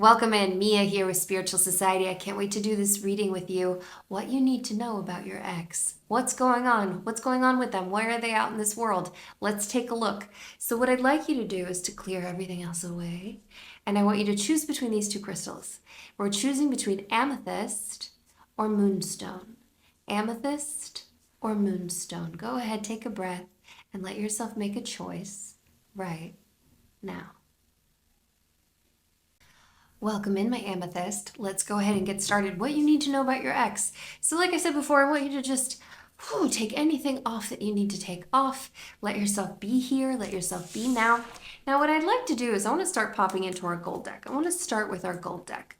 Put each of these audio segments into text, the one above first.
Welcome in, Mia here with Spiritual Society. I can't wait to do this reading with you. What you need to know about your ex. What's going on? What's going on with them? Why are they out in this world? Let's take a look. So what I'd like you to do is to clear everything else away. And I want you to choose between these two crystals. We're choosing between amethyst or moonstone. Amethyst or moonstone. Go ahead, take a breath, and let yourself make a choice right now. Welcome in, my amethyst. Let's go ahead and get started. What you need to know about your ex. So like I said before, I want you to just take anything off that you need to take off. Let yourself be here. Let yourself be now. Now, what I'd like to do is I want to start popping into our gold deck. I want to start with our gold deck.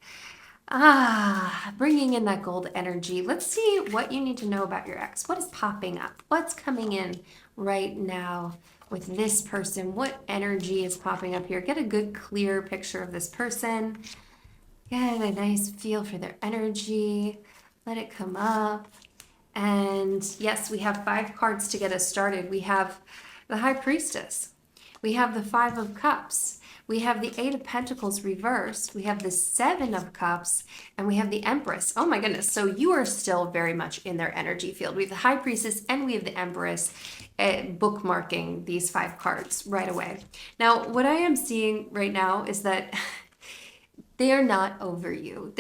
Bringing in that gold energy. Let's see what you need to know about your ex. What is popping up? What's coming in right now with this person? What energy is popping up here? Get a good, clear picture of this person. Get a nice feel for their energy. Let it come up. And yes, we have 5 cards to get us started. We have the High Priestess. We have the 5 of Cups. We have the 8 of Pentacles reversed. We have the 7 of Cups. And we have the Empress. Oh my goodness. So you are still very much in their energy field. We have the High Priestess and we have the Empress bookmarking these 5 cards right away. Now, what I am seeing right now is that they are not over you.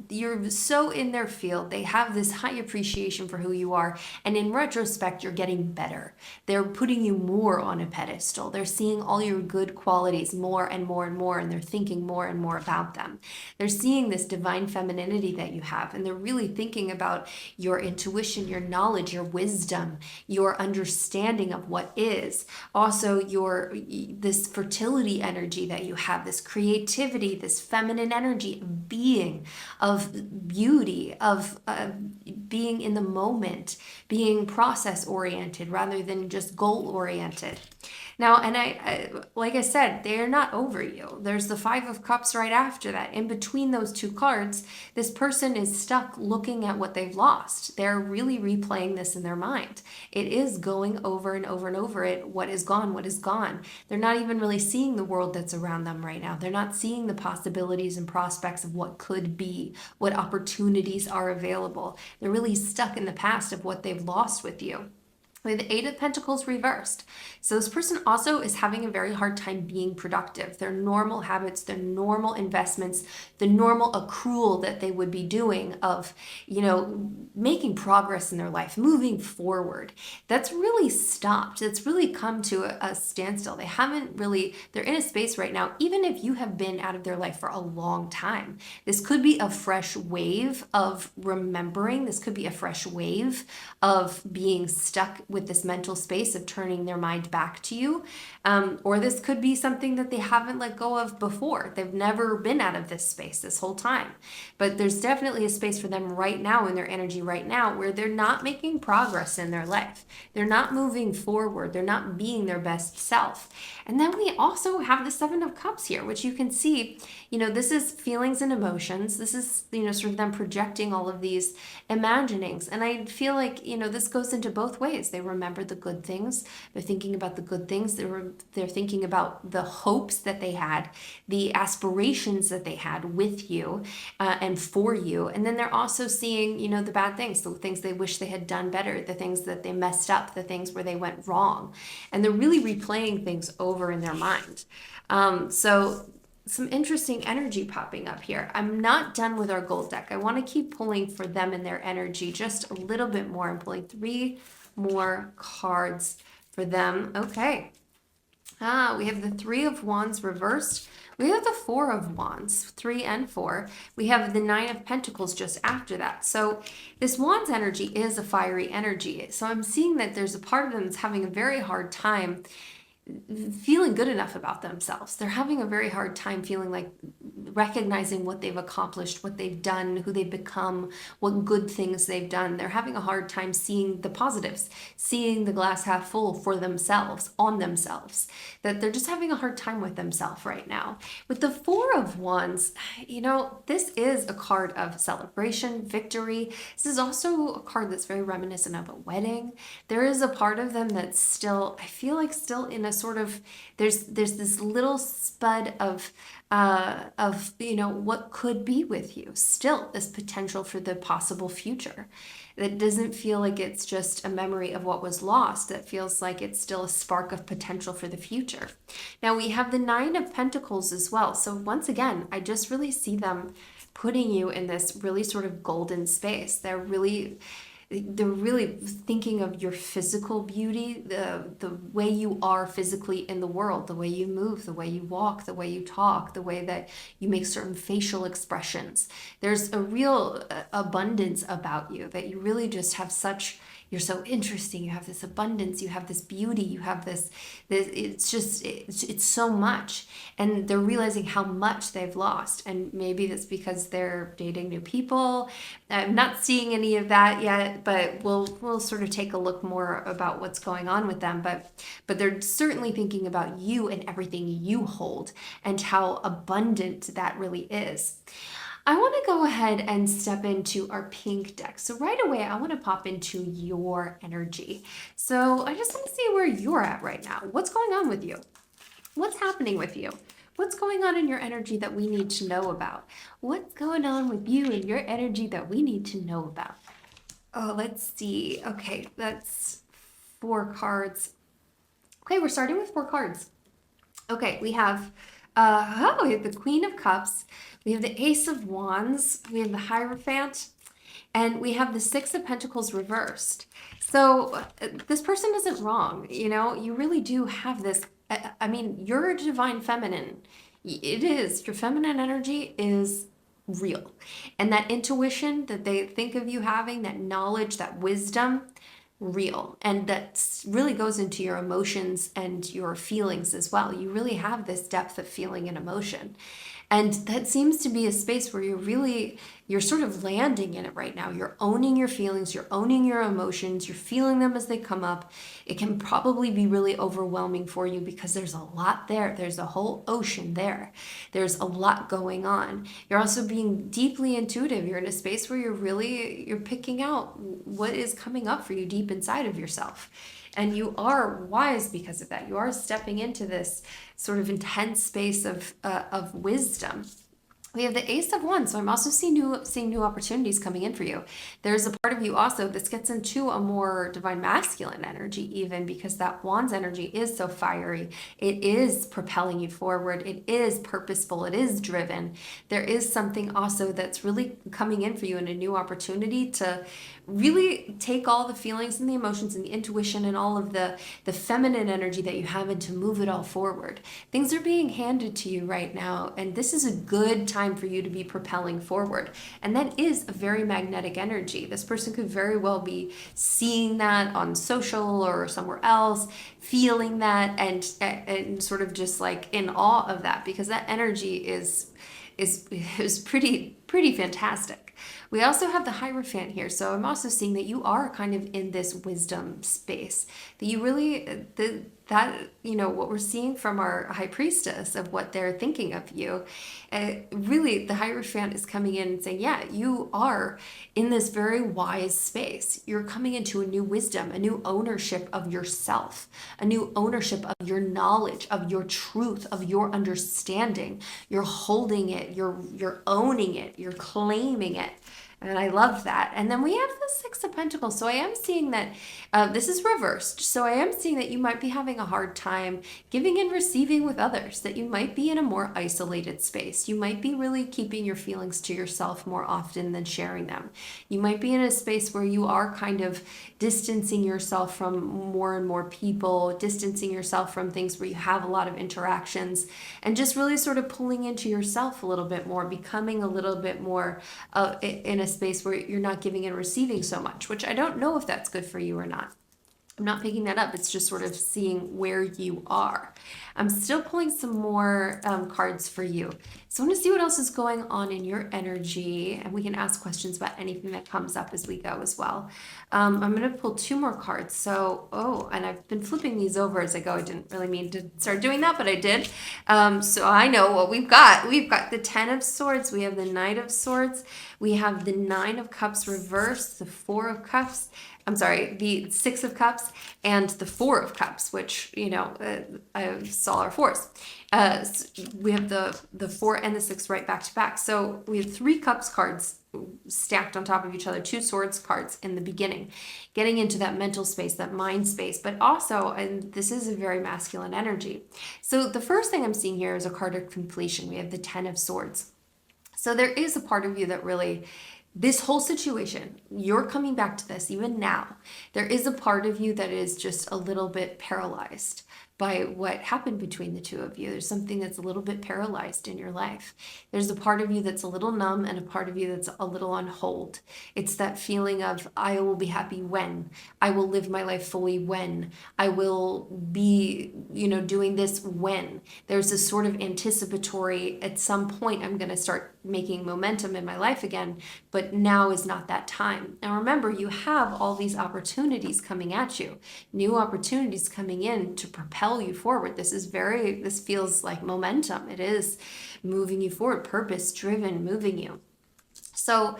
You're so in their field. They have this high appreciation for who you are. And in retrospect, you're getting better. They're putting you more on a pedestal. They're seeing all your good qualities more and more and more, and they're thinking more and more about them. They're seeing this divine femininity that you have, and they're really thinking about your intuition, your knowledge, your wisdom, your understanding of what is. Also, this fertility energy that you have, this creativity, this feminine energy of being, of beauty, of being in the moment, being process oriented rather than just goal oriented. Now, and I like I said, they're not over you. There's the 5 of Cups right after that. In between those 2 cards, this person is stuck looking at what they've lost. They're really replaying this in their mind. It is going over and over and over it. What is gone? What is gone? They're not even really seeing the world that's around them right now. They're not seeing the possibilities and prospects of what could be, what opportunities are available. They're really stuck in the past of what they've lost with you. With the 8 of Pentacles reversed. So this person also is having a very hard time being productive. Their normal habits, their normal investments, the normal accrual that they would be doing of, making progress in their life, moving forward. That's really stopped. It's really come to a standstill. They're in a space right now, even if you have been out of their life for a long time. This could be a fresh wave of remembering. This could be a fresh wave of being stuck with this mental space of turning their mind back to you. Or this could be something that they haven't let go of before. They've never been out of this space this whole time. But there's definitely a space for them right now in their energy right now where they're not making progress in their life. They're not moving forward. They're not being their best self. And then we also have the 7 of Cups here, which you can see, this is feelings and emotions. This is, sort of them projecting all of these imaginings. And I feel like, this goes into both ways. They remember the good things. They're thinking about the good things. They're thinking about the hopes that they had, the aspirations that they had with you and for you. And then they're also seeing, the bad things, the things they wish they had done better, the things that they messed up, the things where they went wrong. And they're really replaying things over in their mind. So some interesting energy popping up here. I'm not done with our gold deck. I want to keep pulling for them and their energy just a little bit more. I'm pulling 3 more cards for them. Okay. We have the 3 of Wands reversed. We have the 4 of Wands, 3 and 4. We have the 9 of Pentacles just after that. So this Wands energy is a fiery energy. So I'm seeing that there's a part of them that's having a very hard time feeling good enough about themselves. They're having a very hard time feeling like recognizing what they've accomplished, what they've done, who they've become, what good things they've done. They're having a hard time seeing the positives, seeing the glass half full for themselves, on themselves, that they're just having a hard time with themselves right now. With the 4 of Wands, this is a card of celebration, victory. This is also a card that's very reminiscent of a wedding. There is a part of them that's still, I feel like still in a sort of, there's this little spud of of what could be with you. Still, this potential for the possible future. That doesn't feel like it's just a memory of what was lost. That feels like it's still a spark of potential for the future. Now we have the Nine of Pentacles as well. So once again, I just really see them putting you in this really sort of golden space. They're really thinking of your physical beauty, the way you are physically in the world, the way you move, the way you walk, the way you talk, the way that you make certain facial expressions. There's a real abundance about you that you really just have such. You're so interesting. You have this abundance. You have this beauty. You have this it's so much. And they're realizing how much they've lost. And maybe that's because they're dating new people. I'm not seeing any of that yet, but we'll sort of take a look more about what's going on with them. But they're certainly thinking about you and everything you hold and how abundant that really is. I want to go ahead and step into our pink deck. So right away, I want to pop into your energy. So I just want to see where you're at right now. What's going on with you? What's happening with you? What's going on in your energy that we need to know about? What's going on with you and your energy that we need to know about? Oh, let's see. Okay, that's 4 cards. Okay, we're starting with 4 cards. Okay, we have the Queen of Cups, we have the Ace of Wands, we have the Hierophant, and we have the Six of Pentacles reversed. So this person isn't wrong. You really do have this. I mean, you're a divine feminine. It is. Your feminine energy is real. And that intuition that they think of you having, that knowledge, that wisdom, real. And that really goes into your emotions and your feelings as well. You really have this depth of feeling and emotion. And that seems to be a space where you're sort of landing in it right now. You're owning your feelings, you're owning your emotions, you're feeling them as they come up. It can probably be really overwhelming for you because there's a lot there. There's a whole ocean there. There's a lot going on. You're also being deeply intuitive. You're in a space where you're picking out what is coming up for you deep inside of yourself. And you are wise because of that. You are stepping into this sort of intense space of wisdom. We have the Ace of Wands, so I'm also seeing new opportunities coming in for you. There's a part of you also, this gets into a more divine masculine energy even, because that Wands energy is so fiery. It is propelling you forward. It is purposeful. It is driven. There is something also that's really coming in for you in a new opportunity to really take all the feelings and the emotions and the intuition and all of the feminine energy that you have and to move it all forward. Things are being handed to you right now, and this is a good time for you to be propelling forward. And that is a very magnetic energy. This person could very well be seeing that on social or somewhere else, feeling that and sort of just like in awe of that, because that energy is pretty fantastic. We also have the Hierophant here. So I'm also seeing that you are kind of in this wisdom space. That you really, what we're seeing from our High Priestess of what they're thinking of you, really the Hierophant is coming in and saying, yeah, you are in this very wise space. You're coming into a new wisdom, a new ownership of yourself, a new ownership of your knowledge, of your truth, of your understanding. You're holding it, you're owning it, you're claiming it. And I love that. And then we have the Six of Pentacles. So I am seeing that this is reversed. So I am seeing that you might be having a hard time giving and receiving with others, that you might be in a more isolated space. You might be really keeping your feelings to yourself more often than sharing them. You might be in a space where you are kind of distancing yourself from more and more people, distancing yourself from things where you have a lot of interactions, and just really sort of pulling into yourself a little bit more, becoming a little bit more in a space where you're not giving and receiving so much, which I don't know if that's good for you or not. I'm not picking that up. It's just sort of seeing where you are. I'm still pulling some more cards for you. So I want to see what else is going on in your energy, and we can ask questions about anything that comes up as we go as well. I'm going to pull 2 more cards. So, and I've been flipping these over as I go. I didn't really mean to start doing that, but I did. So I know what we've got. We've got the 10 of Swords. We have the Knight of Swords. We have the 9 of Cups reversed, the 4 of Cups, I'm sorry, the Six of Cups and the Four of Cups, which, I saw our fours. We have the four and the six right back to back. So we have three cups cards stacked on top of each other, two swords cards in the beginning, getting into that mental space, that mind space, but also, and this is a very masculine energy. So the first thing I'm seeing here is a card of completion. We have the Ten of Swords. So there is a part of you that really, this whole situation, you're coming back to this even now. There is a part of you that is just a little bit paralyzed by what happened between the two of you. There's something that's a little bit paralyzed in your life. There's a part of you that's a little numb and a part of you that's a little on hold. It's that feeling of, I will be happy when, I will live my life fully when, I will be, doing this when. There's this sort of anticipatory, at some point I'm going to start making momentum in my life again, but now is not that time. Now remember, you have all these opportunities coming at you, new opportunities coming in to propel you forward. This feels like momentum. It is moving you forward, purpose driven, moving you. So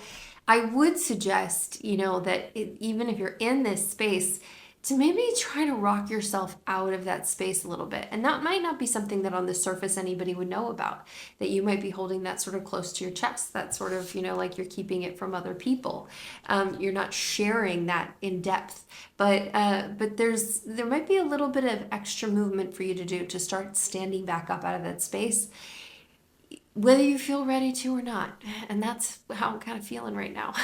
I would suggest, that even if you're in this space, to maybe try to rock yourself out of that space a little bit. And that might not be something that on the surface anybody would know about, that you might be holding that sort of close to your chest, that sort of, like you're keeping it from other people. You're not sharing that in depth, but there might be a little bit of extra movement for you to do to start standing back up out of that space, whether you feel ready to or not. And that's how I'm kind of feeling right now.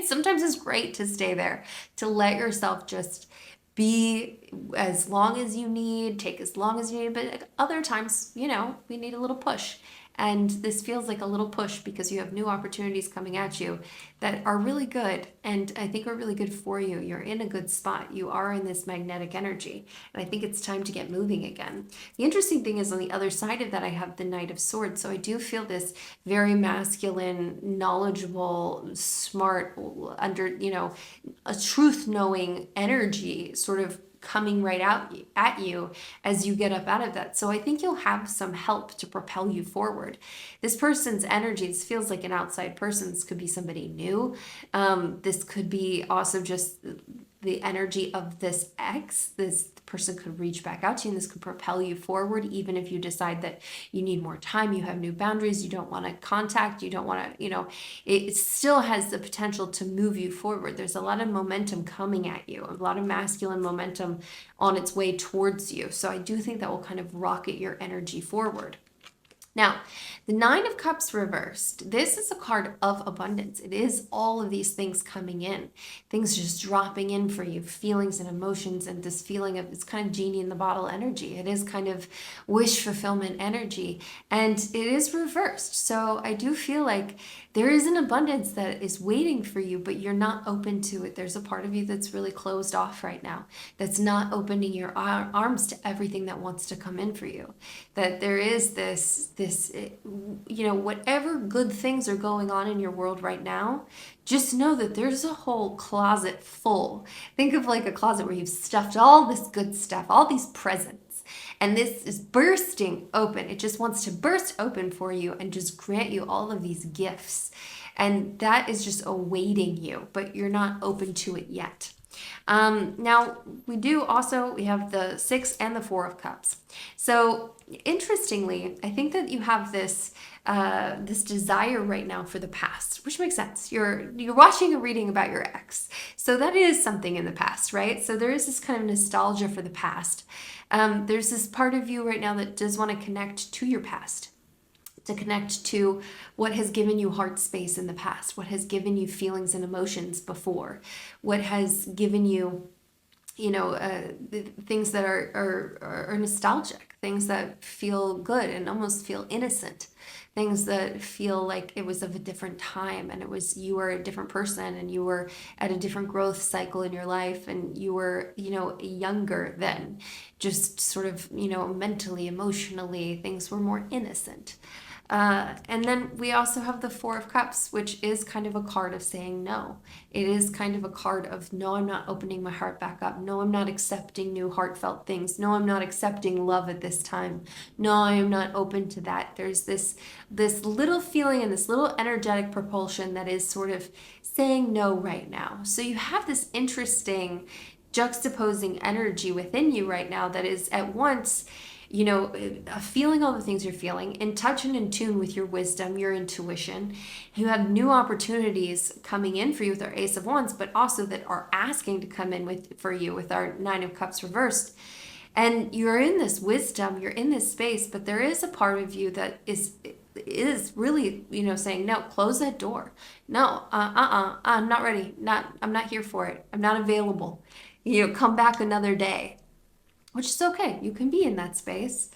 Sometimes it's great to stay there, to let yourself just be as long as you need, take as long as you need, but other times, we need a little push. And this feels like a little push because you have new opportunities coming at you that are really good, and I think are really good for you. You're in a good spot. You are in this magnetic energy, and I think it's time to get moving again. The interesting thing is on the other side of that, I have the Knight of Swords. So I do feel this very masculine, knowledgeable, smart, a truth-knowing energy sort of coming right out at you as you get up out of that. So I think you'll have some help to propel you forward. This person's energy, this feels like an outside person. This could be somebody new. This could be also just the energy of this ex. This person could reach back out to you, and this could propel you forward, even if you decide that you need more time, you have new boundaries, you don't want to contact, you don't want to, it still has the potential to move you forward. There's a lot of momentum coming at you, a lot of masculine momentum on its way towards you. So I do think that will kind of rocket your energy forward. Now, the Nine of Cups reversed, this is a card of abundance. It is all of these things coming in, things just dropping in for you, feelings and emotions, and this feeling of, it's kind of genie in the bottle energy. It is kind of wish fulfillment energy, and it is reversed. So I do feel like there is an abundance that is waiting for you, but you're not open to it. There's a part of you that's really closed off right now, that's not opening your arms to everything that wants to come in for you. That there is this, whatever good things are going on in your world right now, just know that there's a whole closet full. Think of like a closet where you've stuffed all this good stuff, all these presents, and this is bursting open. It just wants to burst open for you and just grant you all of these gifts. And that is just awaiting you, but you're not open to it yet. Now we have the Six and the Four of Cups. So interestingly, I think that you have this desire right now for the past, which makes sense. You're watching a reading about your ex, so that is something in the past, right? So there is this kind of nostalgia for the past. There's this part of you right now that does want to connect to your past, to connect to what has given you heart space in the past, what has given you feelings and emotions before, what has given you, things that are nostalgic, things that feel good and almost feel innocent, things that feel like it was of a different time, and you were a different person, and you were at a different growth cycle in your life, and you were, younger then, just sort of, mentally, emotionally, things were more innocent. And then we also have the Four of Cups, which is kind of a card of saying no. It is kind of a card of no, I'm not opening my heart back up. No, I'm not accepting new heartfelt things. No, I'm not accepting love at this time. No, I am not open to that. There's this little feeling and this little energetic propulsion that is sort of saying no right now. So you have this interesting juxtaposing energy within you right now that is at once, feeling all the things you're feeling, in touch and in tune with your wisdom, your intuition. You have new opportunities coming in for you with our Ace of Wands, but also that are asking to come in for you with our Nine of Cups reversed. And you're in this wisdom, you're in this space, but there is a part of you that is really, saying, no, close that door. No, I'm not ready. I'm not here for it. I'm not available. Come back another day. Which is okay. You can be in that space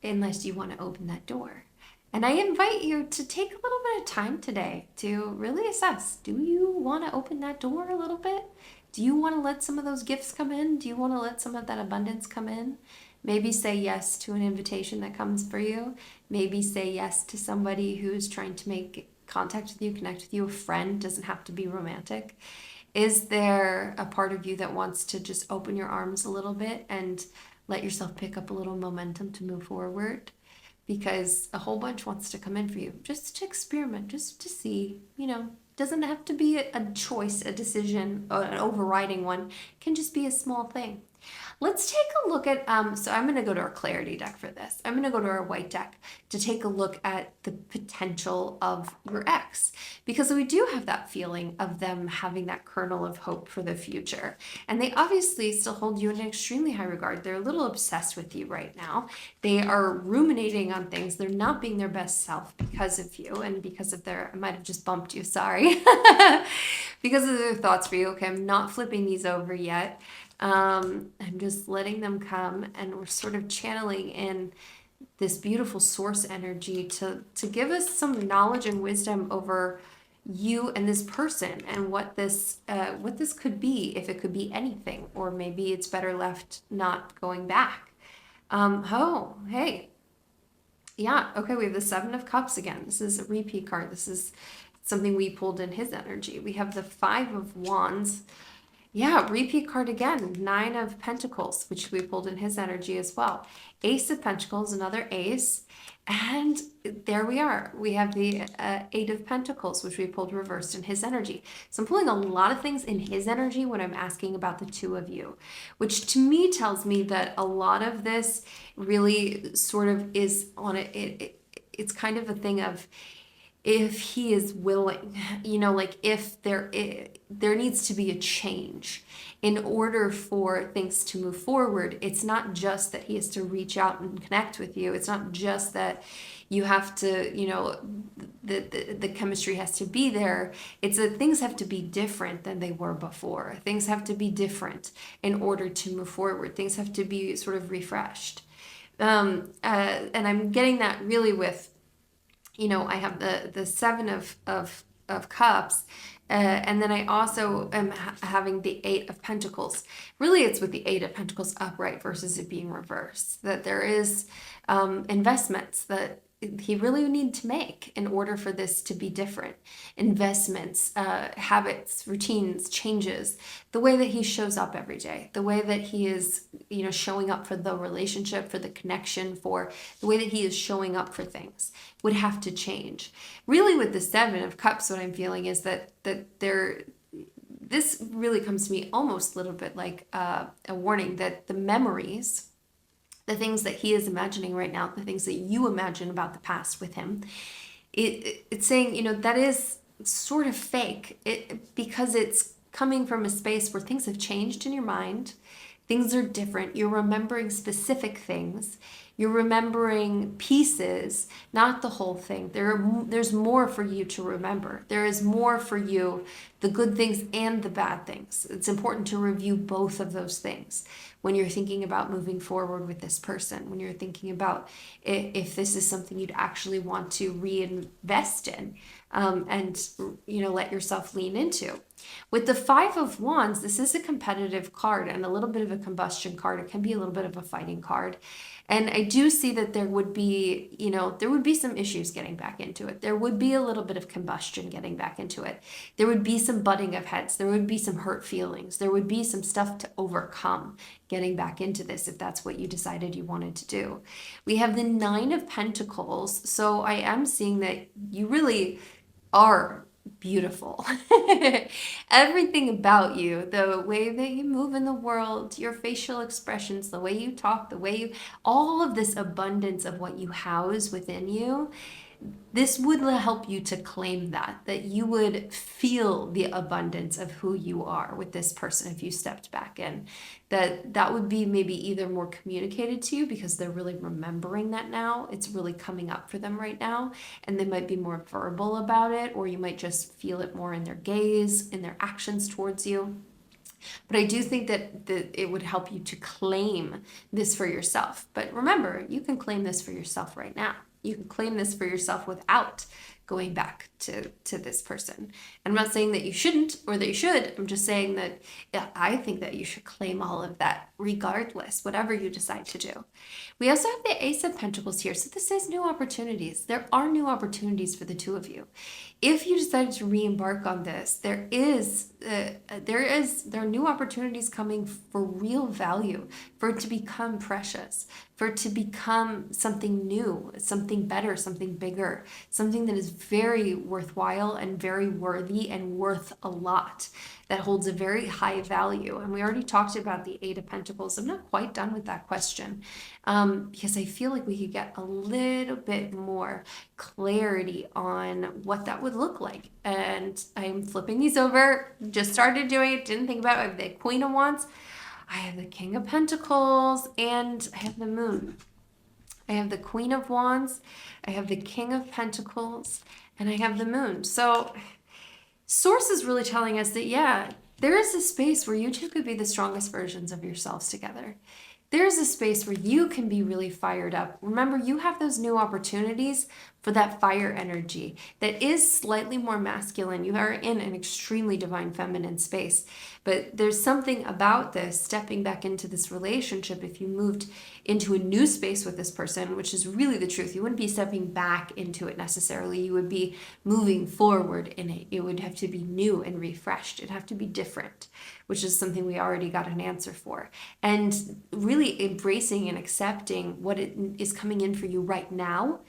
unless you want to open that door. And I invite you to take a little bit of time today to really assess, do you want to open that door a little bit? Do you want to let some of those gifts come in? Do you want to let some of that abundance come in? Maybe say yes to an invitation that comes for you. Maybe say yes to somebody who's trying to make contact with you, connect with you. A friend, doesn't have to be romantic. Is there a part of you that wants to just open your arms a little bit and let yourself pick up a little momentum to move forward? Because a whole bunch wants to come in for you, just to experiment, just to see, doesn't have to be a choice, a decision, an overriding one. It can just be a small thing. Let's take a look at, so I'm going to go to our clarity deck for this. I'm going to go to our white deck to take a look at the potential of your ex, because we do have that feeling of them having that kernel of hope for the future. And they obviously still hold you in an extremely high regard. They're a little obsessed with you right now. They are ruminating on things. They're not being their best self because of you and because of I might have just bumped you, sorry. Because of their thoughts for you. Okay, I'm not flipping these over yet. I'm just letting them come, and we're sort of channeling in this beautiful source energy to give us some knowledge and wisdom over you and this person and what this could be, if it could be anything, or maybe it's better left not going back. Hey. Yeah, okay, we have the Seven of Cups again. This is a repeat card. This is something we pulled in his energy. We have the Five of Wands. Yeah, repeat card again. Nine of Pentacles, which we pulled in his energy as well. Ace of Pentacles, another ace. And there we are. We have the Eight of Pentacles, which we pulled reversed in his energy. So I'm pulling a lot of things in his energy when I'm asking about the two of you, which to me tells me that a lot of this really sort of is on it's kind of a thing of, if he is willing, if there needs to be a change in order for things to move forward. It's not just that he has to reach out and connect with you. It's not just that you have to, the chemistry has to be there. It's that things have to be different than they were before. Things have to be different in order to move forward. Things have to be sort of refreshed. And I'm getting that really with, I have the Seven of Cups, and then I also am having the Eight of Pentacles. Really, it's with the Eight of Pentacles upright versus it being reversed. That there is investments that he really would need to make in order for this to be different. Investments, habits, routines, changes, the way that he shows up every day, the way that he is, showing up for the relationship, for the connection, for the way that he is showing up for things would have to change. Really, with the Seven of Cups, what I'm feeling is that this really comes to me almost a little bit like a warning that the memories, the things that he is imagining right now, the things that you imagine about the past with him, it's saying, that is sort of fake because it's coming from a space where things have changed in your mind. Things are different. You're remembering specific things. You're remembering pieces, not the whole thing. There's more for you to remember. There is more for you, the good things and the bad things. It's important to review both of those things when you're thinking about moving forward with this person, when you're thinking about if this is something you'd actually want to reinvest in and let yourself lean into. With the Five of Wands, this is a competitive card and a little bit of a combustion card. It can be a little bit of a fighting card. And I do see that there would be, there would be some issues getting back into it. There would be a little bit of combustion getting back into it. There would be some butting of heads. There would be some hurt feelings. There would be some stuff to overcome getting back into this if that's what you decided you wanted to do. We have the Nine of Pentacles. So I am seeing that you really are beautiful. Everything about you, the way that you move in the world, your facial expressions, the way you talk, all of this abundance of what you house within you, this would help you to claim that you would feel the abundance of who you are with this person if you stepped back in. That would be maybe either more communicated to you because they're really remembering that now. It's really coming up for them right now, and they might be more verbal about it, or you might just feel it more in their gaze, in their actions towards you. But I do think that it would help you to claim this for yourself. But remember, you can claim this for yourself right now. You can claim this for yourself without going back to this person. And I'm not saying that you shouldn't or that you should. I'm just saying that I think that you should claim all of that regardless, whatever you decide to do. We also have the Ace of Pentacles here. So this is new opportunities. There are new opportunities for the two of you. If you decided to re-embark on this, there are new opportunities coming for real value, for it to become precious, for it to become something new, something better, something bigger, something that is very worthwhile and very worthy and worth a lot, that holds a very high value. And we already talked about the Eight of Pentacles. I'm not quite done with that question because I feel like we could get a little bit more clarity on what that would look like. And I'm flipping these over, just started doing it, didn't think about it. I have the Queen of Wands, I have the King of Pentacles, and I have the Moon. I have the Queen of Wands, I have the King of Pentacles, and I have the Moon. So Source is really telling us that, yeah, there is a space where you two could be the strongest versions of yourselves together. There's a space where you can be really fired up. Remember, you have those new opportunities for that fire energy that is slightly more masculine. You are in an extremely divine feminine space, but there's something about this stepping back into this relationship. If you moved into a new space with this person, which is really the truth, you wouldn't be stepping back into it necessarily. You would be moving forward in it. It would have to be new and refreshed. It'd have to be different, which is something we already got an answer for. And really embracing and accepting what it is coming in for you right now,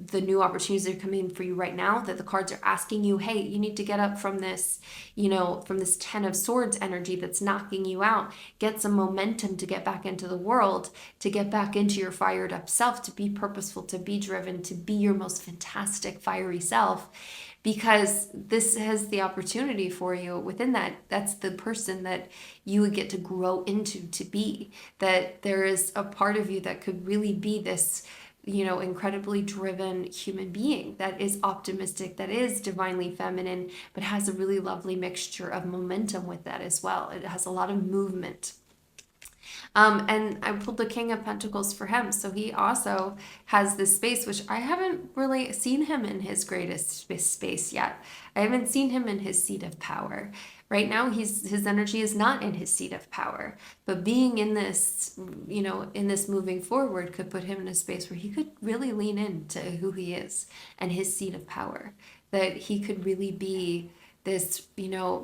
the new opportunities that are coming in for you right now, that the cards are asking you, hey, you need to get up from this, from this Ten of Swords energy that's knocking you out, get some momentum to get back into the world, to get back into your fired up self, to be purposeful, to be driven, to be your most fantastic fiery self, because this has the opportunity for you within that. That's the person that you would get to grow into, to be, that there is a part of you that could really be this incredibly driven human being that is optimistic, that is divinely feminine, but has a really lovely mixture of momentum with that as well. It has a lot of movement. And I pulled the King of Pentacles for him. So he also has this space, which I haven't really seen him in his greatest space yet. I haven't seen him in his seat of power. Right now, his energy is not in his seat of power, but being in this, in this moving forward could put him in a space where he could really lean into who he is and his seat of power, that he could really be this,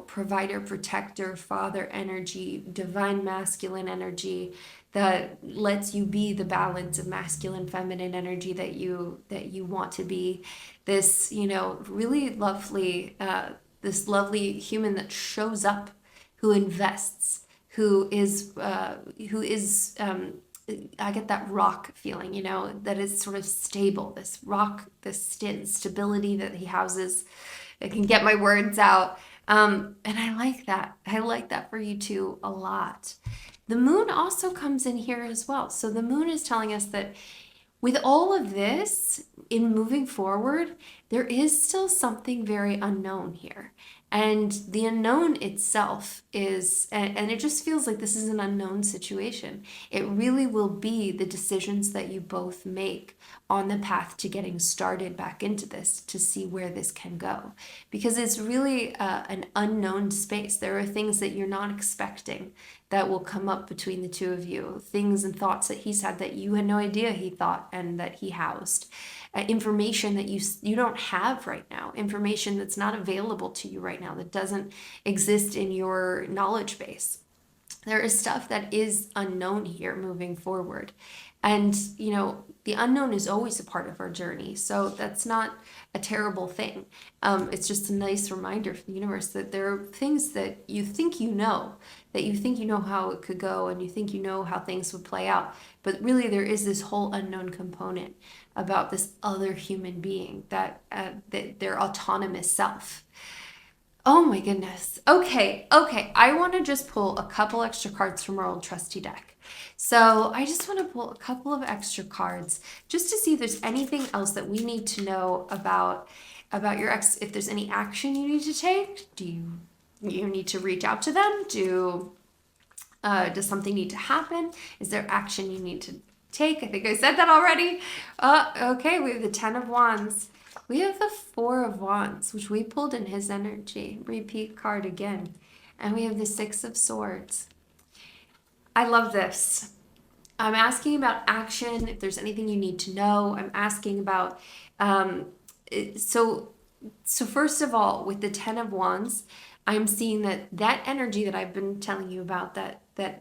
provider, protector, father energy, divine masculine energy that lets you be the balance of masculine, feminine energy that you want to be. This, really lovely, this lovely human that shows up, who invests, who is, I get that rock feeling, that is sort of stable, this rock, this stability that he houses. I can get my words out. And I like that. I like that for you too a lot. The Moon also comes in here as well. So the Moon is telling us that with all of this in moving forward, there is still something very unknown here. And the unknown itself is, and it just feels like this is an unknown situation. It really will be the decisions that you both make on the path to getting started back into this to see where this can go. Because it's really an unknown space. There are things that you're not expecting that will come up between the two of you, things and thoughts that he's had that you had no idea he thought and that he housed. Information that you don't have right now, information that's not available to you right now, that doesn't exist in your knowledge base. There is stuff that is unknown here moving forward. And, the unknown is always a part of our journey. So that's not a terrible thing. It's just a nice reminder from the universe that there are things that you think that you think you know how it could go and you think you know how things would play out. But really, there is this whole unknown component about this other human being, that their autonomous self. Oh my goodness. Okay. I want to just pull a couple extra cards from our old trusty deck. So I just want to pull a couple of extra cards just to see if there's anything else that we need to know about your ex. If there's any action you need to take, do you need to reach out to them? Does something need to happen? Is there action you need to take? I think I said that already. Okay, we have the 10 of Wands. We have the 4 of Wands, which we pulled in his energy. Repeat card again. And we have the 6 of Swords. I love this. I'm asking about action, if there's anything you need to know. I'm asking about, so first of all, with the 10 of Wands, I'm seeing that energy that I've been telling you about, that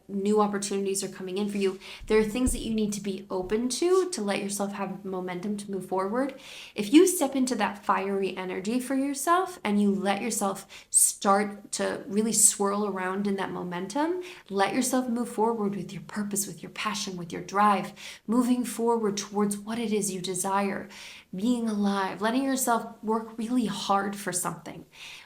new opportunities are coming in for you. There are things that you need to be open to let yourself have momentum to move forward. If you step into that fiery energy for yourself and you let yourself start to really swirl around in that momentum, let yourself move forward with your purpose, with your passion, with your drive, moving forward towards what it is you desire, being alive, letting yourself work really hard for something.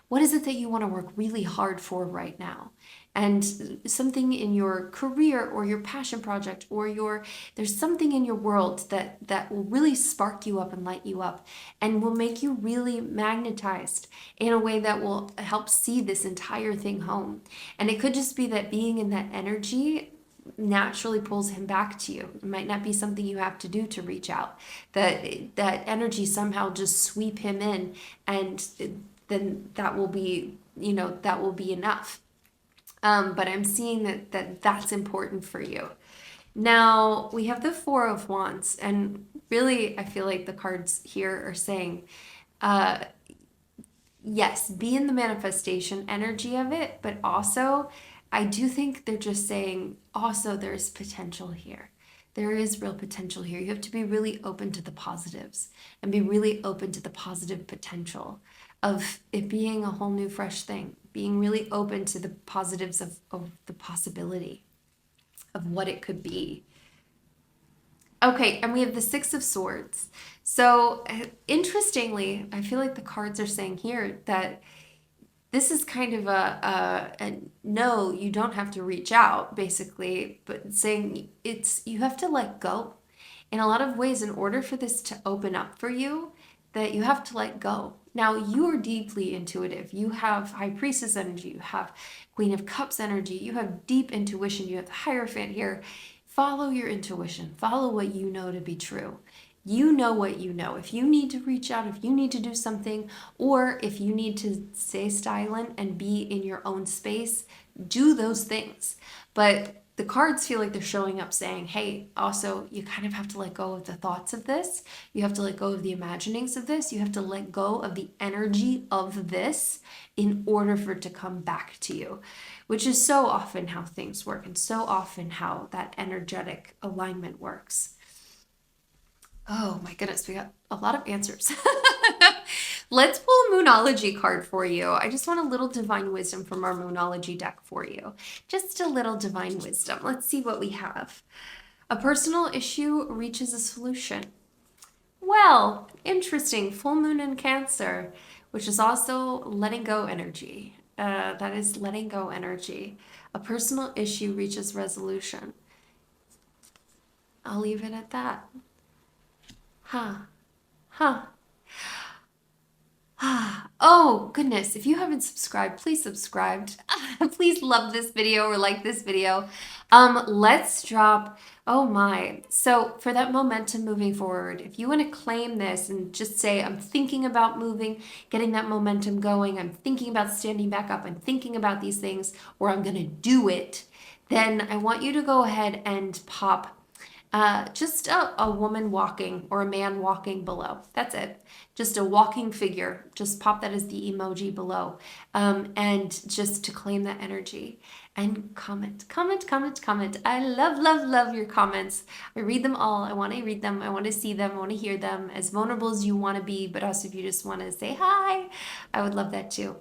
What is it that you want to work really hard for right now? And something in your career or your passion project or there's something in your world that will really spark you up and light you up and will make you really magnetized in a way that will help see this entire thing home. And it could just be that being in that energy naturally pulls him back to you. It might not be something you have to do to reach out. That energy somehow just sweep him in, and then that will be enough. But I'm seeing that's important for you. Now, we have the 4 of Wands, and really, I feel like the cards here are saying, yes, be in the manifestation energy of it, but also, I do think they're just saying, also, there's potential here. There is real potential here. You have to be really open to the positives and be really open to the positive potential of it being a whole new, fresh thing, being really open to the positives of the possibility of what it could be. Okay, and we have the 6 of Swords. So interestingly, I feel like the cards are saying here that this is kind of a no, you don't have to reach out, basically, but saying you have to let go. In a lot of ways, in order for this to open up for you, that you have to let go. Now, you are deeply intuitive. You have High Priestess energy. You have Queen of Cups energy. You have deep intuition. You have the Hierophant here. Follow your intuition. Follow what you know to be true. You know what you know. If you need to reach out, if you need to do something, or if you need to stay silent and be in your own space, do those things. But the cards feel like they're showing up saying, hey, also, you kind of have to let go of the thoughts of this. You have to let go of the imaginings of this. You have to let go of the energy of this in order for it to come back to you, which is so often how things work and so often how that energetic alignment works. Oh my goodness, we got a lot of answers. Let's pull a Moonology card for you. I just want a little divine wisdom from our Moonology deck for you. Just a little divine wisdom. Let's see what we have. A personal issue reaches a solution. Well, interesting. Full moon in Cancer, which is also letting go energy. That is letting go energy. A personal issue reaches resolution. I'll leave it at that. Huh. Oh, goodness. If you haven't subscribed, please subscribe. Please love this video or like this video. Let's drop, oh my. So for that momentum moving forward, if you want to claim this and just say, I'm thinking about moving, getting that momentum going, I'm thinking about standing back up, I'm thinking about these things, or I'm going to do it, then I want you to go ahead and pop just a woman walking or a man walking below. That's it. Just a walking figure. Just pop that as the emoji below. And just to claim that energy. And comment. I love your comments. I read them all. I want to read them. I want to see them. I want to hear them. As vulnerable as you want to be, but also if you just want to say hi, I would love that too.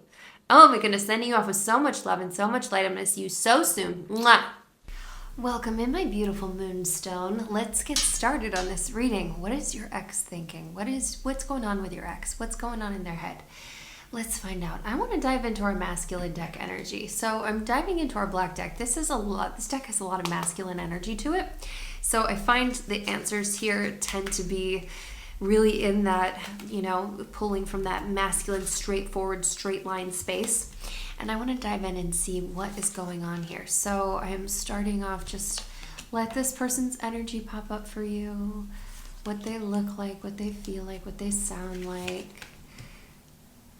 Oh my goodness, sending you off with so much love and so much light. I'm going to see you so soon. Mwah! Welcome in, my beautiful moonstone. Let's get started on this reading. What is your ex thinking? What's going on with your ex? What's going on in their head? Let's find out. I want to dive into our masculine deck energy. So I'm diving into our black deck. This deck has a lot of masculine energy to it. So I find the answers here tend to be really in that, pulling from that masculine, straightforward, straight line space. And I want to dive in and see what is going on here. So I'm starting off, just let this person's energy pop up for you. What they look like, what they feel like, what they sound like.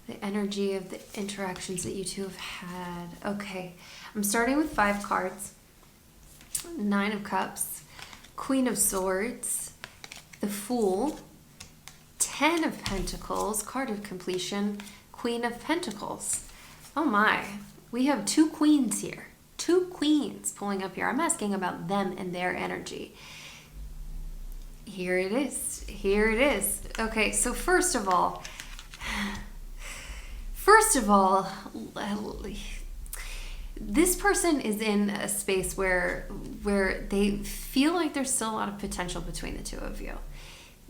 The energy of the interactions that you two have had. Okay, I'm starting with 5 cards. 9 of Cups, Queen of Swords, the Fool, 10 of Pentacles, card of completion, Queen of Pentacles. Oh my, we have 2 queens here. 2 queens pulling up here. I'm asking about them and their energy. Here it is. Here it is. Okay, so first of all, this person is in a space where they feel like there's still a lot of potential between the two of you.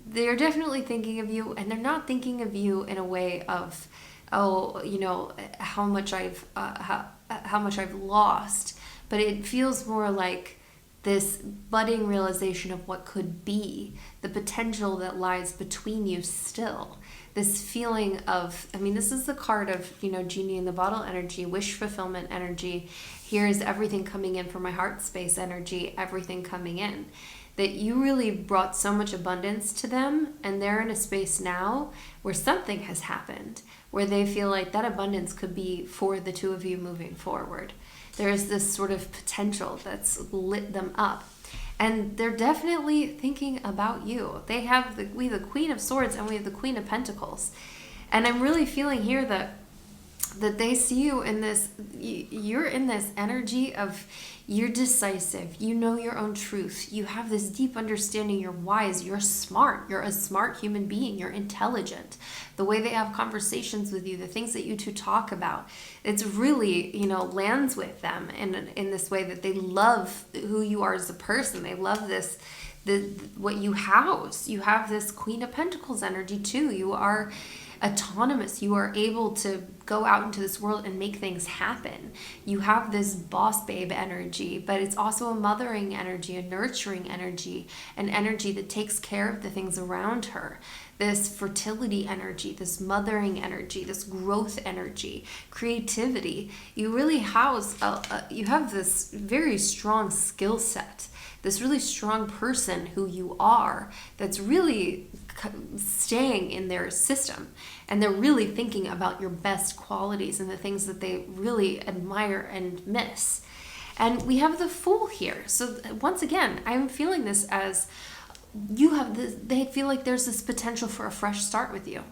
They're definitely thinking of you, and they're not thinking of you in a way of, how much I've lost, but it feels more like this budding realization of what could be, the potential that lies between you still. This feeling of, this is the card of, genie in the bottle energy, wish fulfillment energy. Here's everything coming in from my heart space energy, everything coming in. That you really brought so much abundance to them, and they're in a space now where something has happened, where they feel like that abundance could be for the two of you moving forward. There is this sort of potential that's lit them up. And they're definitely thinking about you. They have we have the Queen of Swords and we have the Queen of Pentacles. And I'm really feeling here that they see you in this, you're in this energy of, you're decisive, you know your own truth, you have this deep understanding, you're wise, you're smart, you're a smart human being, you're intelligent. The way they have conversations with you, the things that you two talk about, it's really, lands with them in this way that they love who you are as a person. They love what you house. You have this Queen of Pentacles energy too. You are autonomous. You are able to go out into this world and make things happen. You have this boss babe energy, but it's also a mothering energy, a nurturing energy, an energy that takes care of the things around her. This fertility energy, this mothering energy, this growth energy, creativity. You really house, you have this very strong skill set, this really strong person who you are that's really staying in their system, and they're really thinking about your best qualities and the things that they really admire and miss. And we have the Fool here. So once again, I'm feeling this as they feel like there's this potential for a fresh start with you.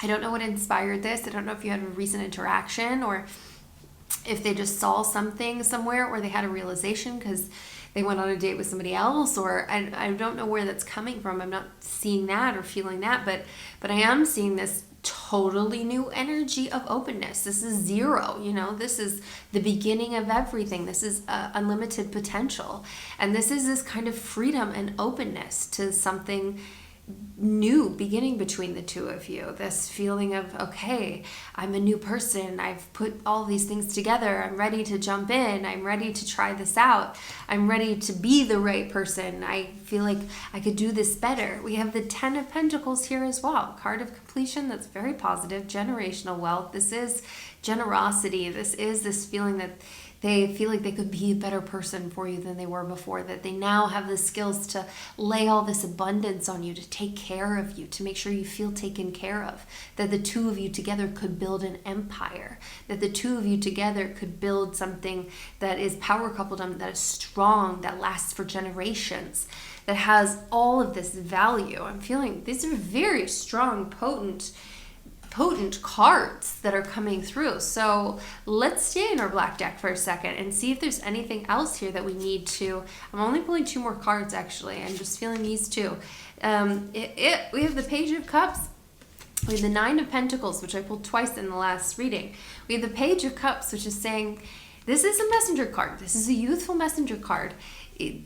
I don't know what inspired this. I don't know if you had a recent interaction or if they just saw something somewhere, or they had a realization because they went on a date with somebody else, or I don't know where that's coming from. I'm not seeing that or feeling that, but I am seeing this totally new energy of openness. This is 0, this is the beginning of everything. This is unlimited potential. And this is this kind of freedom and openness to something new beginning between the two of you. This feeling of, okay, I'm a new person. I've put all these things together. I'm ready to jump in. I'm ready to try this out. I'm ready to be the right person. I feel like I could do this better. We have the 10 of Pentacles here as well. Card of completion. That's very positive. Generational wealth. This is generosity. This is this feeling that they feel like they could be a better person for you than they were before, that they now have the skills to lay all this abundance on you, to take care of you, to make sure you feel taken care of, that the two of you together could build an empire, that the two of you together could build something that is power coupledom, that is strong, that lasts for generations, that has all of this value. I'm feeling these are very strong, potent cards that are coming through. So let's stay in our black deck for a second and see if there's anything else here that we need to. I'm only pulling 2 more cards actually. I'm just feeling these two. We have the Page of Cups. We have the 9 of Pentacles, which I pulled twice in the last reading. We have the Page of Cups, which is saying this is a messenger card. This is a youthful messenger card.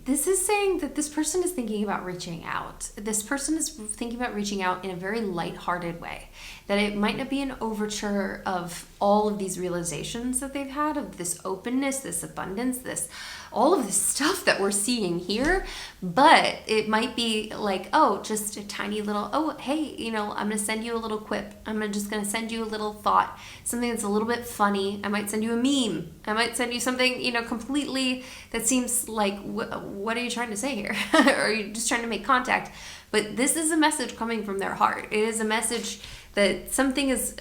This is saying that this person is thinking about reaching out. This person is thinking about reaching out in a very lighthearted way. That it might not be an overture of all of these realizations that they've had, of this openness, this abundance, all of this stuff that we're seeing here, but it might be like, oh, just a tiny little, oh, hey, I'm going to send you a little quip. I'm just going to send you a little thought, something that's a little bit funny. I might send you a meme. I might send you something, completely that seems like, what are you trying to say here? Or are you just trying to make contact? But this is a message coming from their heart. It is a message that something is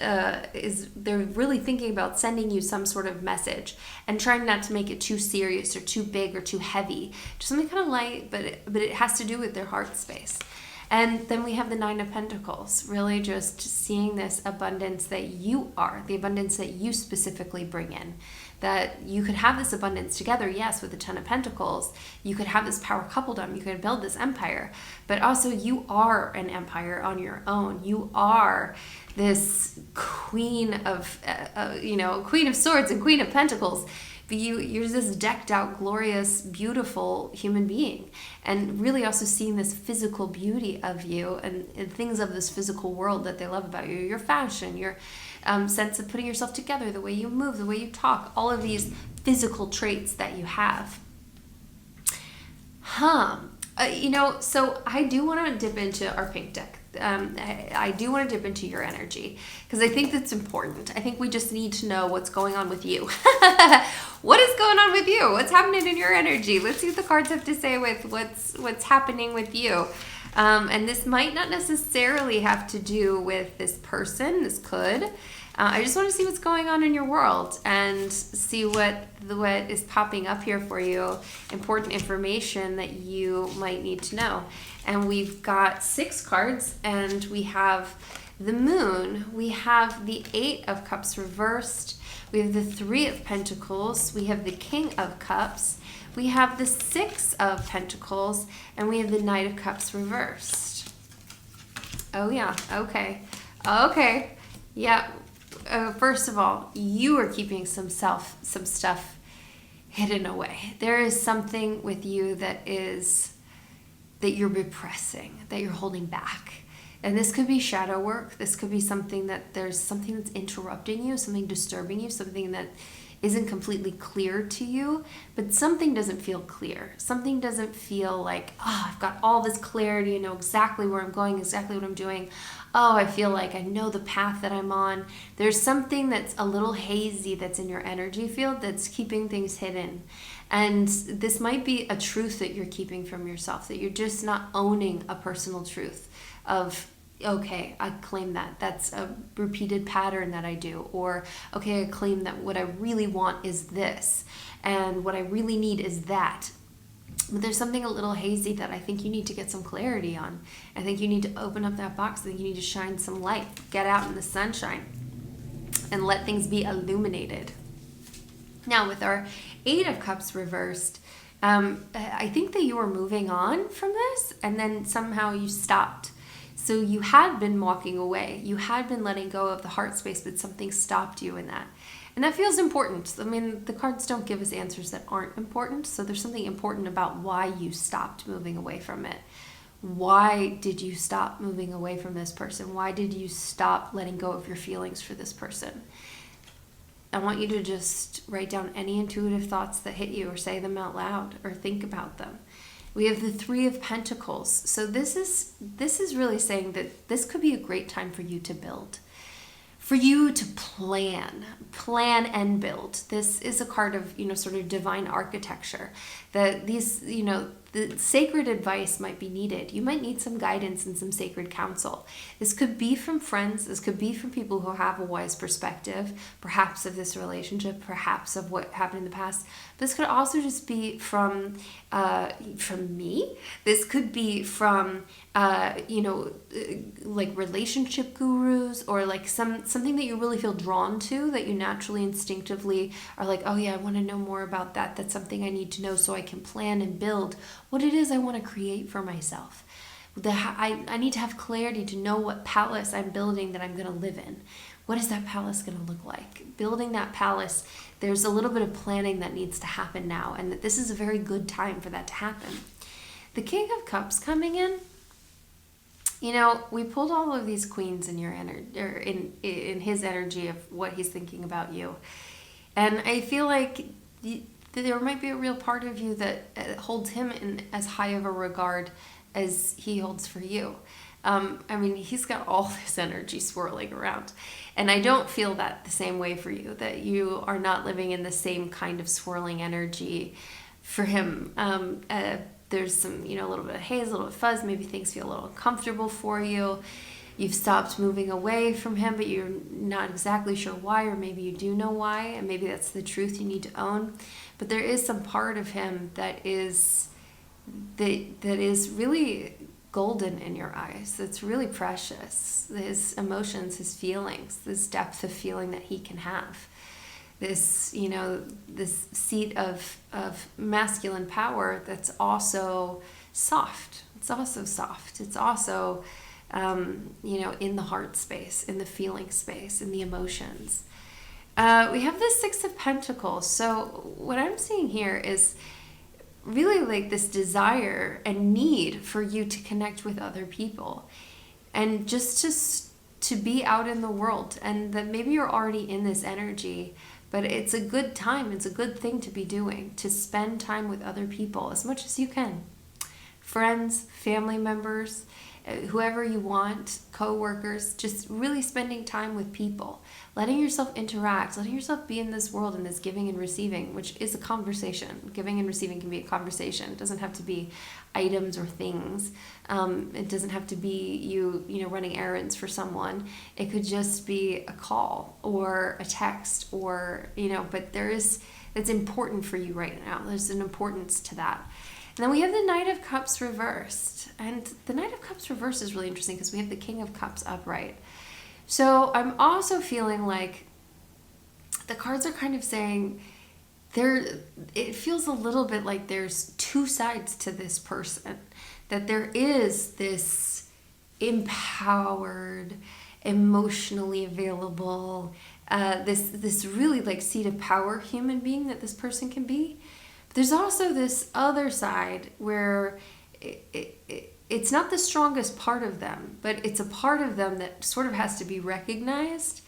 they're really thinking about sending you some sort of message and trying not to make it too serious or too big or too heavy. Just something kind of light, but it has to do with their heart space. And then we have the 9 of Pentacles, really just seeing this abundance that you are, the abundance that you specifically bring in. That you could have this abundance together, yes, with the 10 of Pentacles. You could have this power coupledom. You could build this empire. But also you are an empire on your own. You are this queen of, queen of swords and queen of pentacles. But you're this decked out, glorious, beautiful human being. And really also seeing this physical beauty of you and things of this physical world that they love about you. Your fashion, your sense of putting yourself together, the way you move, the way you talk, all of these physical traits that you have. So I do want to dip into our pink deck. I do want to dip into your energy because I think that's important. I think we just need to know what's going on with you. What is going on with you? What's happening in your energy? Let's see what the cards have to say with what's happening with you. And this might not necessarily have to do with this person. This could. I just want to see what's going on in your world and see what is popping up here for you. Important information that you might need to know. And we've got 6 cards, and we have the Moon. We have the 8 of Cups reversed. We have the 3 of Pentacles. We have the King of Cups. We have the 6 of Pentacles, and we have the Knight of Cups reversed. Oh yeah, okay. Yeah. First of all, you are keeping some stuff hidden away. There is something with you that you're repressing, that you're holding back. And this could be shadow work. This could be something that's interrupting you, something disturbing you, something that isn't completely clear to you, but something doesn't feel clear. Something doesn't feel like, I've got all this clarity, I know exactly where I'm going, exactly what I'm doing. I feel like I know the path that I'm on. There's something that's a little hazy that's in your energy field that's keeping things hidden. And this might be a truth that you're keeping from yourself, that you're just not owning a personal truth of, okay, I claim that. That's a repeated pattern that I do. Or, okay, I claim that what I really want is this. And what I really need is that. But there's something a little hazy that I think you need to get some clarity on. I think you need to open up that box. I think you need to shine some light. Get out in the sunshine and let things be illuminated. Now, with our 8 of Cups reversed, I think that you were moving on from this, and then somehow you stopped. So you had been walking away. You had been letting go of the heart space, but something stopped you in that. And that feels important. I mean, the cards don't give us answers that aren't important. So there's something important about why you stopped moving away from it. Why did you stop moving away from this person? Why did you stop letting go of your feelings for this person? I want you to just write down any intuitive thoughts that hit you, or say them out loud, or think about them. We have the Three of Pentacles. So this is really saying that this could be a great time for you to build. For you to plan and build. This is a card of, sort of divine architecture. That these, the sacred advice might be needed. You might need some guidance and some sacred counsel. This could be from friends. This could be from people who have a wise perspective, perhaps of this relationship, perhaps of what happened in the past. This could also just be from me. This could be from, like relationship gurus, or like something that you really feel drawn to, that you naturally instinctively are like, oh yeah, I want to know more about that. That's something I need to know so I can plan and build what it is I want to create for myself. I need to have clarity to know what palace I'm building that I'm going to live in. What is that palace going to look like? Building that palace, there's a little bit of planning that needs to happen now, and that this is a very good time for that to happen. The King of Cups coming in, we pulled all of these queens in your energy, or in his energy of what he's thinking about you. And I feel like there might be a real part of you that holds him in as high of a regard as he holds for you. He's got all this energy swirling around. And I don't feel that the same way for you, that you are not living in the same kind of swirling energy for him. There's some, a little bit of haze, a little bit of fuzz. Maybe things feel a little uncomfortable for you. You've stopped moving away from him, but you're not exactly sure why, or maybe you do know why, and maybe that's the truth you need to own. But there is some part of him that is really golden in your eyes. That's really precious. His emotions, his feelings, this depth of feeling that he can have. This, this seat of masculine power that's also soft. It's also soft. It's also, in the heart space, in the feeling space, in the emotions. We have the Six of Pentacles. So what I'm seeing here is really like this desire and need for you to connect with other people, and just to be out in the world, and that maybe you're already in this energy, but it's a good time, it's a good thing to be doing, to spend time with other people as much as you can. Friends, family members, whoever you want, co-workers, just really spending time with people, letting yourself interact, letting yourself be in this world, in this giving and receiving, which is a conversation. Giving and receiving can be a conversation. It doesn't have to be items or things. It doesn't have to be you running errands for someone. It could just be a call or a text, or, but it's important for you right now. There's an importance to that. And then we have the Knight of Cups reversed. And the Knight of Cups reversed is really interesting because we have the King of Cups upright. So I'm also feeling like the cards are kind of saying it feels a little bit like there's two sides to this person. That there is this empowered, emotionally available, this really like seat of power human being that this person can be. There's also this other side where it's not the strongest part of them, but it's a part of them that sort of has to be recognized,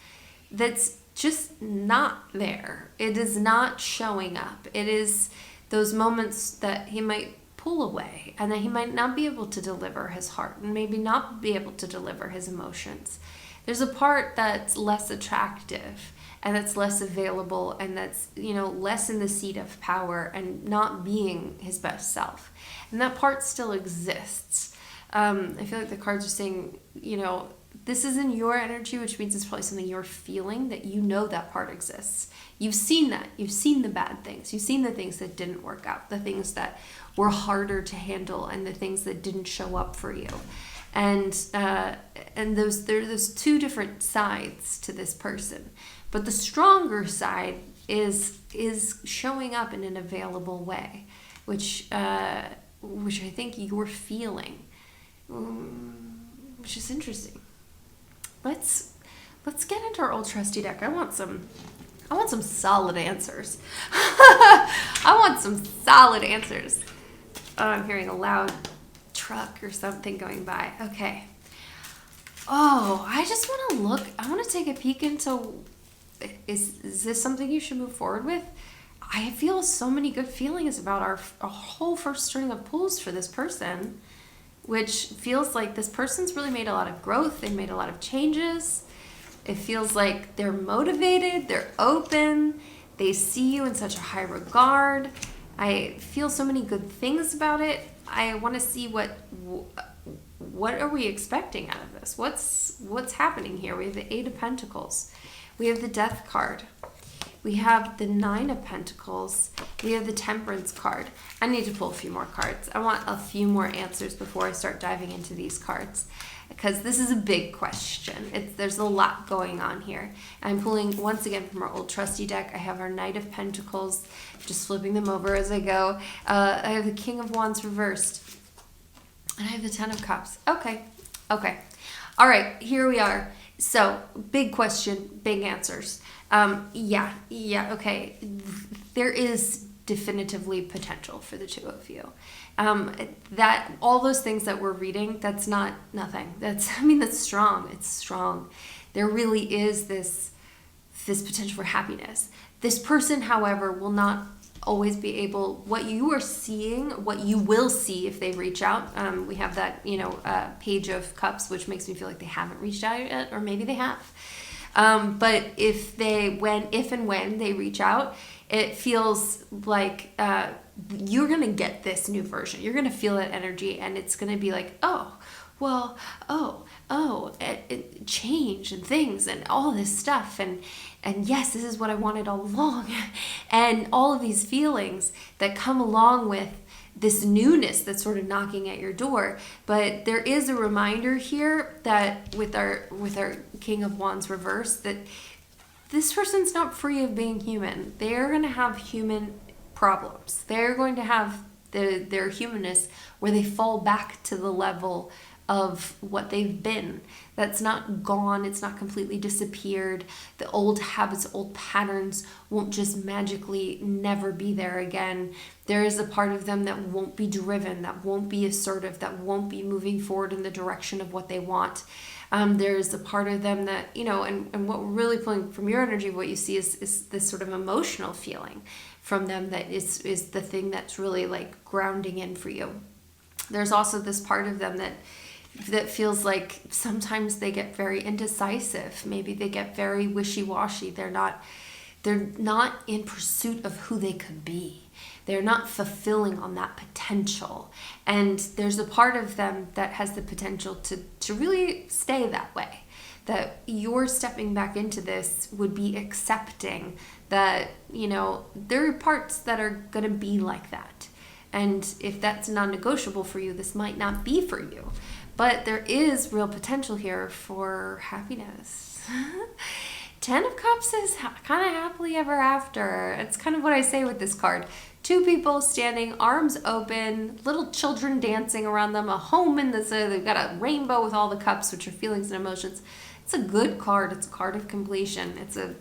that's just not there. It is not showing up. It is those moments that he might pull away, and that he might not be able to deliver his heart, and maybe not be able to deliver his emotions. There's a part that's less attractive, and that's less available, and that's, less in the seat of power and not being his best self. And that part still exists. I feel like the cards are saying, this is in your energy, which means it's probably something you're feeling, that that part exists. You've seen that. You've seen the bad things. You've seen the things that didn't work out, the things that were harder to handle, and the things that didn't show up for you. And there's two different sides to this person. But the stronger side is showing up in an available way, which I think you're feeling, which is interesting. Let's get into our old trusty deck. I want some solid answers. I want some solid answers. Oh, I'm hearing a loud truck or something going by. Okay. Oh, I just want to look. I want to take a peek into, is this something you should move forward with? I feel so many good feelings about our whole first string of pulls for this person, which feels like this person's really made a lot of growth. They've made a lot of changes. It feels like they're motivated, they're open, they see you in such a high regard. I feel so many good things about it. I want to see what are we expecting out of this? What's happening here? We have the Eight of Pentacles. We have the Death card. We have the Nine of Pentacles. We have the Temperance card. I need to pull a few more cards. I want a few more answers before I start diving into these cards, because this is a big question. There's a lot going on here. I'm pulling, once again, from our old trusty deck. I have our Knight of Pentacles, just flipping them over as I go. I have the King of Wands reversed. And I have the Ten of Cups. Okay. All right, here we are. So, big question, big answers. Okay. There is definitively potential for the two of you. That all those things that we're reading, that's not nothing. That's strong. It's strong. There really is this potential for happiness. This person, however, will not always be able, what you are seeing, what you will see if they reach out. We have that, Page of Cups, which makes me feel like they haven't reached out yet, or maybe they have. But if and when they reach out, it feels like you're going to get this new version. You're going to feel that energy, and it's going to be like, change and things and all this stuff. And yes, this is what I wanted all along. And all of these feelings that come along with this newness that's sort of knocking at your door. But there is a reminder here that with our King of Wands reverse, that this person's not free of being human. They're going to have human problems. They're going to have their humanness where they fall back to the level of what they've been. That's not gone. It's not completely disappeared. The old habits, old patterns won't just magically never be there again. There is a part of them that won't be driven, that won't be assertive, that won't be moving forward in the direction of what they want. There's a part of them that, and what we're really pulling from your energy, what you see is this sort of emotional feeling from them that is the thing that's really like grounding in for you. There's also this part of them that feels like sometimes they get very indecisive. Maybe they get very wishy-washy. They're not in pursuit of who they could be. They're not fulfilling on that potential. And there's a part of them that has the potential to really stay that way. That you're stepping back into this would be accepting that, there are parts that are going to be like that. And if that's non-negotiable for you, this might not be for you. But there is real potential here for happiness. Ten of Cups is kind of happily ever after. It's kind of what I say with this card. Two people standing, arms open, little children dancing around them, a home in this, they've got a rainbow with all the cups, which are feelings and emotions. It's a good card. It's a card of completion. It's a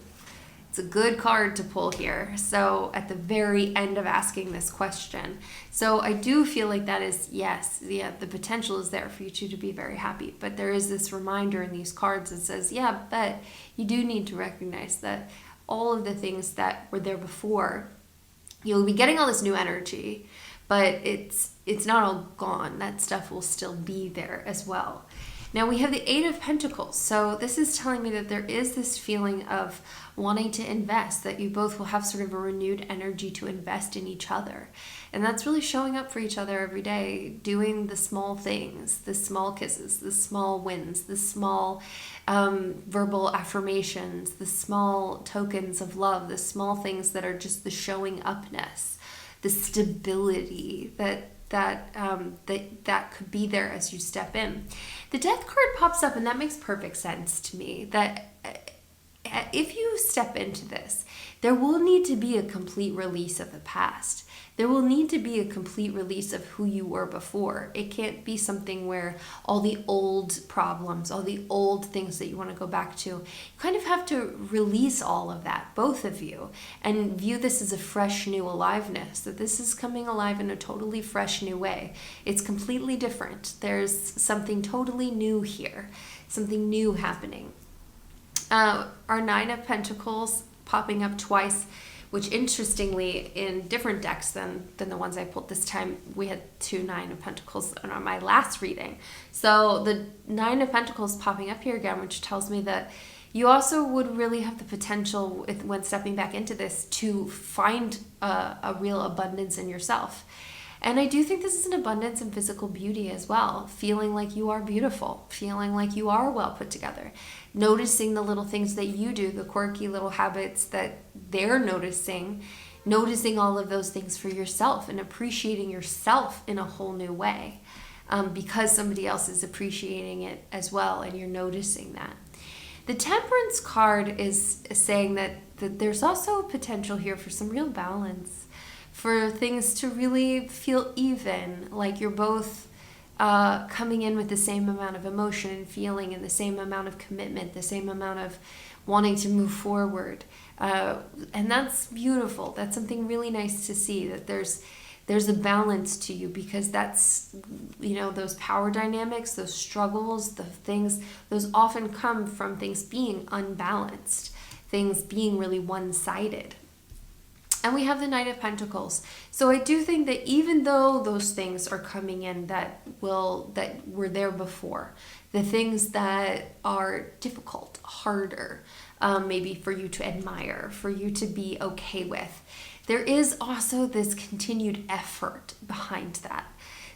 good card to pull here. So at the very end of asking this question. So I do feel like that is, yes, the potential is there for you two to be very happy. But there is this reminder in these cards that says, but you do need to recognize that all of the things that were there before, you'll be getting all this new energy, but it's not all gone. That stuff will still be there as well. Now we have the Eight of Pentacles. So this is telling me that there is this feeling of wanting to invest, that you both will have sort of a renewed energy to invest in each other. And that's really showing up for each other every day, doing the small things, the small kisses, the small wins, the small verbal affirmations, the small tokens of love, the small things that are just the showing upness, the stability that could be there as you step in. The Death card pops up, and that makes perfect sense to me. That if you step into this, there will need to be a complete release of the past. There will need to be a complete release of who you were before. It can't be something where all the old problems, all the old things that you want to go back to, you kind of have to release all of that, both of you, and view this as a fresh new aliveness, that this is coming alive in a totally fresh new way. It's completely different. There's something totally new here, something new happening. Our Nine of Pentacles popping up twice, which interestingly in different decks than the ones I pulled this time, we had 2 Nine of Pentacles on my last reading. So the Nine of Pentacles popping up here again, which tells me that you also would really have the potential when stepping back into this to find a real abundance in yourself. And I do think this is an abundance in physical beauty as well, feeling like you are beautiful, feeling like you are well put together, noticing the little things that you do, the quirky little habits that they're noticing all of those things for yourself and appreciating yourself in a whole new way, because somebody else is appreciating it as well and you're noticing that. The Temperance card is saying that there's also potential here for some real balance, for things to really feel even, like you're both coming in with the same amount of emotion and feeling and the same amount of commitment, the same amount of wanting to move forward. And that's beautiful. That's something really nice to see, that there's a balance to you, because that's, those power dynamics, those struggles, the things, those often come from things being unbalanced, things being really one-sided. And we have the Knight of Pentacles. So I do think that even though those things are coming in that were there before, the things that are difficult, harder, maybe for you to admire, for you to be okay with, there is also this continued effort behind that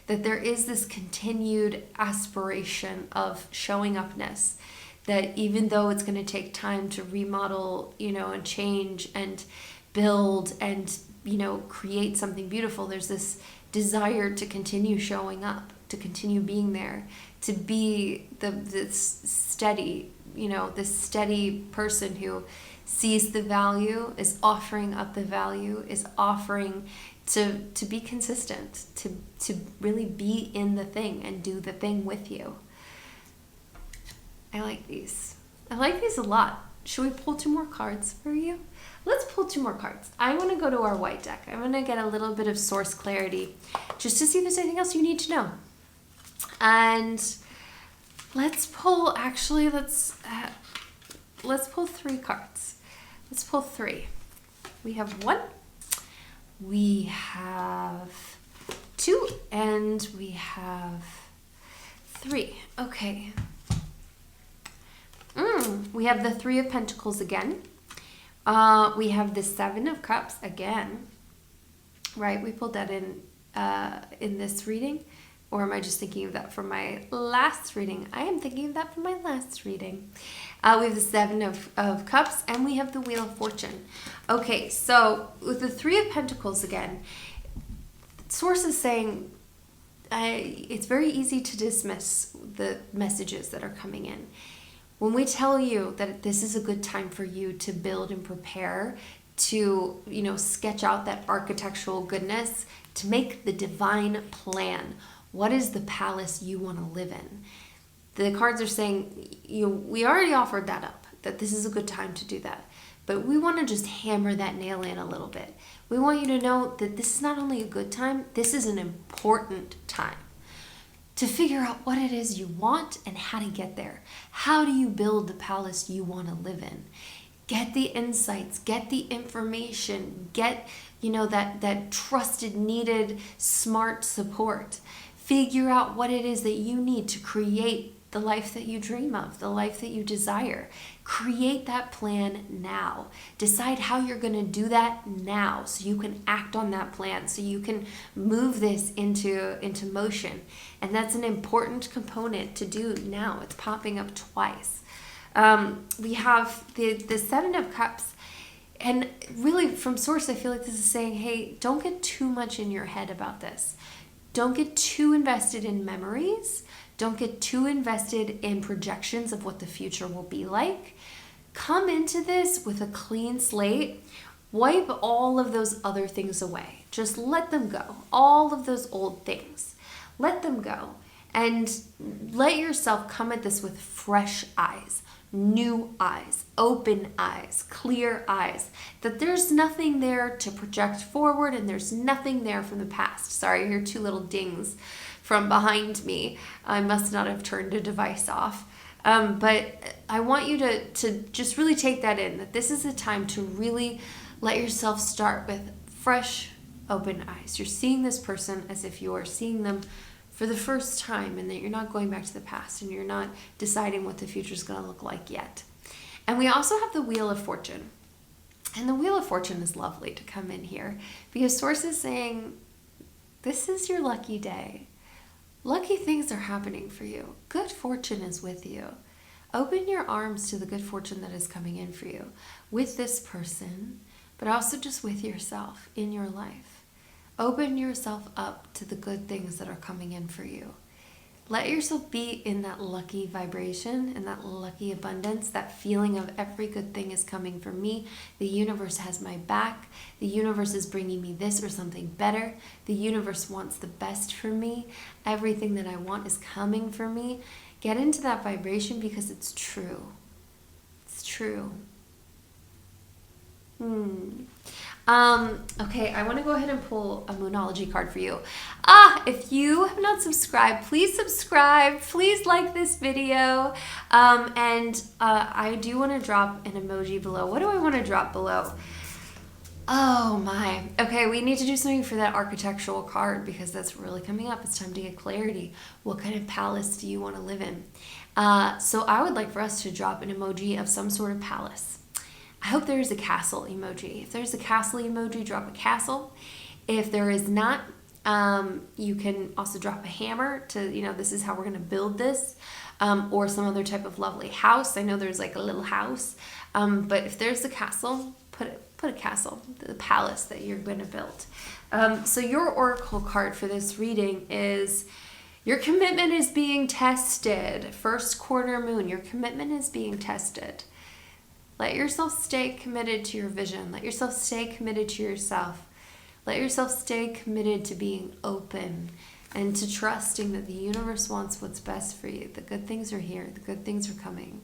there is this continued aspiration of showing upness, that even though it's going to take time to remodel, and change and build and, create something beautiful, there's this desire to continue showing up, to continue being there, to be this steady, this steady person who sees the value, is offering up the value, is offering to be consistent, to really be in the thing and do the thing with you. I like these. I like these a lot. Should we pull 2 more cards for you? Let's pull 2 more cards. I want to go to our white deck. I want to get a little bit of source clarity just to see if there's anything else you need to know. And let's pull, let's pull 3 cards. Let's pull 3. We have 1, we have 2, and we have 3. Okay. We have the 3 of Pentacles again. We have the 7 of Cups again. Right? We pulled that in this reading. Or am I just thinking of that from my last reading? I am thinking of that from my last reading. We have the 7 of Cups, and we have the Wheel of Fortune. Okay, so with the 3 of Pentacles again, Source is saying it's very easy to dismiss the messages that are coming in. When we tell you that this is a good time for you to build and prepare, to, sketch out that architectural goodness, to make the divine plan. What is the palace you want to live in? The cards are saying, we already offered that up, that this is a good time to do that. But we want to just hammer that nail in a little bit. We want you to know that this is not only a good time, this is an important time to figure out what it is you want and how to get there. How do you build the palace you want to live in? Get the insights, get the information, get, that trusted, needed, smart support. Figure out what it is that you need to create the life that you dream of, the life that you desire. Create that plan now. Decide how you're going to do that now so you can act on that plan, so you can move this into motion. And that's an important component to do now. It's popping up twice. We have the 7 of Cups. And really, from Source, I feel like this is saying, hey, don't get too much in your head about this. Don't get too invested in memories. Don't get too invested in projections of what the future will be like. come into this with a clean slate. Wipe all of those other things away. Just let them go. All of those old things. Let them go. And let yourself come at this with fresh eyes, new eyes, open eyes, clear eyes. That there's nothing there to project forward and there's nothing there from the past. Sorry, I hear two little dings from behind me. I must not have turned a device off. But I want you to just really take that in, that this is a time to really let yourself start with fresh, open eyes. You're seeing this person as if you are seeing them for the first time, and that you're not going back to the past and you're not deciding what the future is going to look like yet. And we also have the Wheel of Fortune. And the Wheel of Fortune is lovely to come in here because Source is saying, this is your lucky day. Lucky things are happening for you. Good fortune is with you. Open your arms to the good fortune that is coming in for you with this person, but also just with yourself in your life. Open yourself up to the good things that are coming in for you. Let yourself be in that lucky vibration and that lucky abundance, that feeling of every good thing is coming for me. The universe has my back. The universe is bringing me this or something better. The universe wants the best for me. Everything that I want is coming for me. Get into that vibration because it's true. It's true. Okay, I want to go ahead and pull a Moonology card for you. If you have not subscribed, please subscribe. Please like this video. I do want to drop an emoji below. What do I want to drop below? Oh my. Okay, we need to do something for that architectural card because that's really coming up. It's time to get clarity. What kind of palace do you want to live in? So I would like for us to drop an emoji of some sort of palace. I hope there is a castle emoji. If there's a castle emoji, drop a castle. If there is not, you can also drop a hammer to, this is how we're going to build this, or some other type of lovely house. I know there's like a little house, but if there's a castle, put a castle, the palace that you're going to build. So your oracle card for this reading is, your commitment is being tested. First quarter moon, your commitment is being tested. Let yourself stay committed to your vision. Let yourself stay committed to yourself. Let yourself stay committed to being open and to trusting that the universe wants what's best for you. The good things are here. The good things are coming.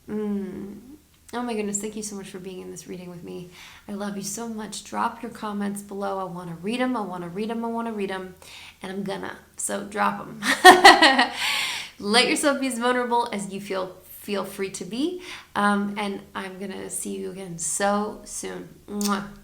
Oh my goodness, thank you so much for being in this reading with me. I love you so much. Drop your comments below. I want to read them. I want to read them. I want to read them. And I'm gonna. So drop them. Let yourself be as vulnerable as you feel free to be. And I'm going to see you again so soon. Mwah.